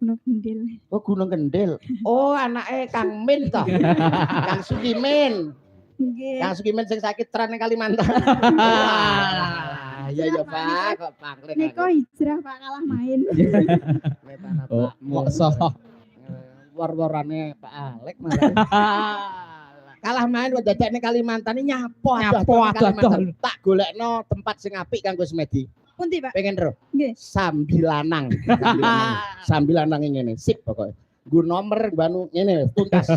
Gunung Kendil. Oh Gunung Kendil. Oh anake Kang Min toh. Kang Sukimin. Nggih. Kang Sukimin sing sakit tren ning Kalimantan. Ya ya Pak, kok pangling. Niko hijrah Pak kalah main. Oh, mokso. War-warane Pak Alek malah. Kalah main kok dadak ning Kalimantan nyapo Kalimantan. Tak golekno tempat sing apik kanggo semedi. Pundi Pak? Pengen ro? Nggih. Sambilanang. Sambilanang ngene. Sip pokoke. Nggo nomor banu ngene tuntas.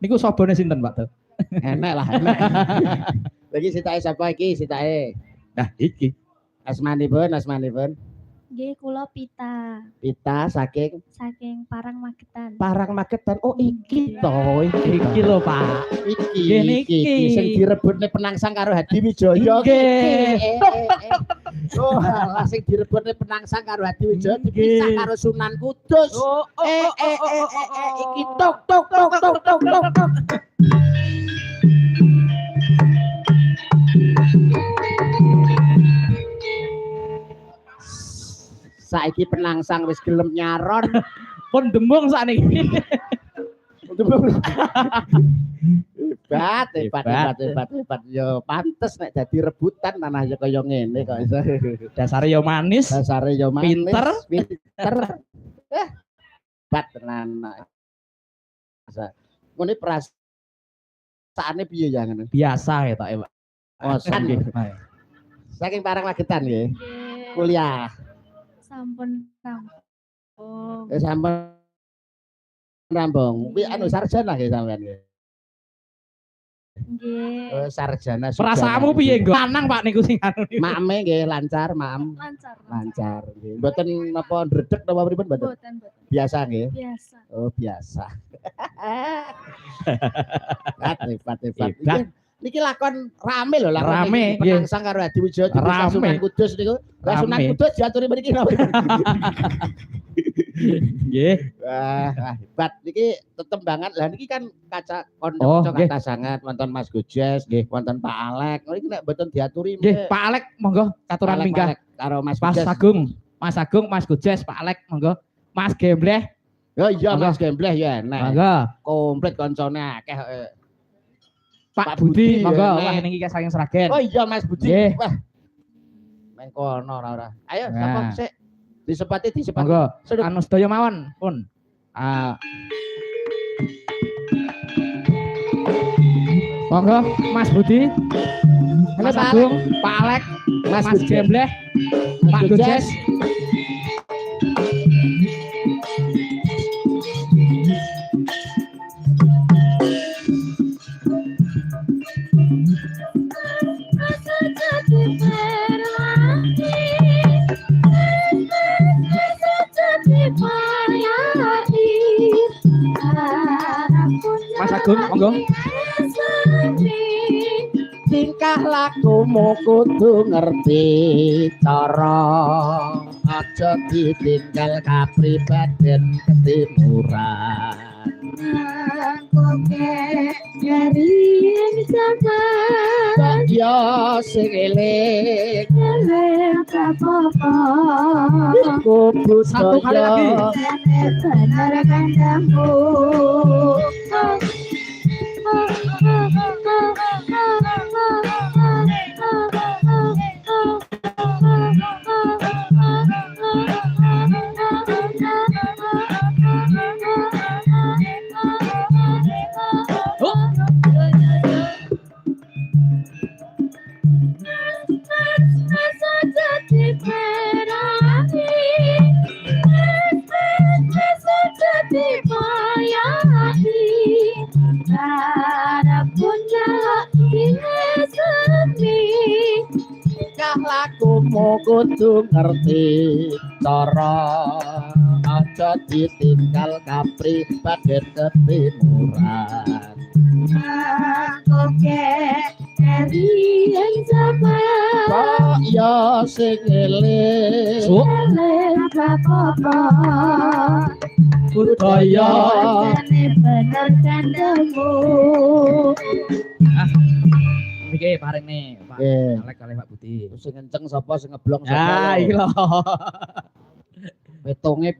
Niku sobone sinten Pak? Enak lah, enak. Lagi sitae sapa iki? Sitae. Nah, iki. Asmanipun. Nggih, kula Pita Pita saking Parang Magetan. Parang Magetan. Oh, iki to, Iki lho, Pak. Iki niki. sing direbutne penangsang karo Hadi Wijaya. Nggih. Oh, alah sing direbutne penangsang karo Hadi Wijaya dipisah karo Sunan Kudus. Iki tok. Saiki penangsang wis gelem nyaron. Pun dembung sakniki. Hebat. Yo pantes nek dadi rebutan tanah ya kaya ngene kok iso. Dasare yo manis. Pinter. Hebat tenan. Ngene perasaane piye ya ngene? Biasa ketoke, Pak. Oh, saking Parang Magetan nggih. Kuliah. Sampun rampung. Sampun rampung. Kuwi anu sarjana nggih sampean nggih. Nggih. Sarjana. Perasaanmu piye, Nggo? Lanang Pak niku sing anu. Makme nggih lancar, maem. Lancar nggih. Mboten napa ndredeg napa pripun mboten? Mboten. Biasa nggih. Biasa. Oh, biasa. Hebat. Niki lakon rame lho, lakon rame, penangsang karo Hadi Wijaya di Sunan Kudus niku. Lah Sunan Kudus diaturi mriki napa? Nggih. Wah, hebat. Niki tetembangan. Lah niki kan kaca kanca kata sangat wonten Mas Gojes, nggih, wonten Pak Alek. Niki nek mboten diaturi nggih, Pak Alek monggo katuran minggah karo Mas Gojes. Mas Agung, Mas Gojes, Pak Alek monggo. Mas Gembleh. Oh iya Mas Gembleh ya enak. Monggo. Komplit koncone akeh. Pak Budi, monggo. Wah niki saking Sragen. Oh iya Mas Budi. Wah. Main kono ora. Ayo sapa sik? Disepati. Monggo. Anu sedaya mawon, pun. Monggo Mas Budi. Mas Agung, Pak Alek, Mas Gembleh, Pak Gojes. Mas Agung, monggo. Tingkah lakumu kudu ngerti cara aja ditinggal kapribaden ketimuran. Koke dari zaman ya sing eling apa-apa kubut satu kali lagi benar kandamu lakumu kudu ngerti cara aja ditinggal kapribaden ketimuran. Koke dari zaman kok ya sing eling apa-apa budaya bener kandamu. Niki paring nih Pak Alek kali Pak Budi. Sing kenceng sapa sing ngeblong sapa. Ya iki lho. Wetonge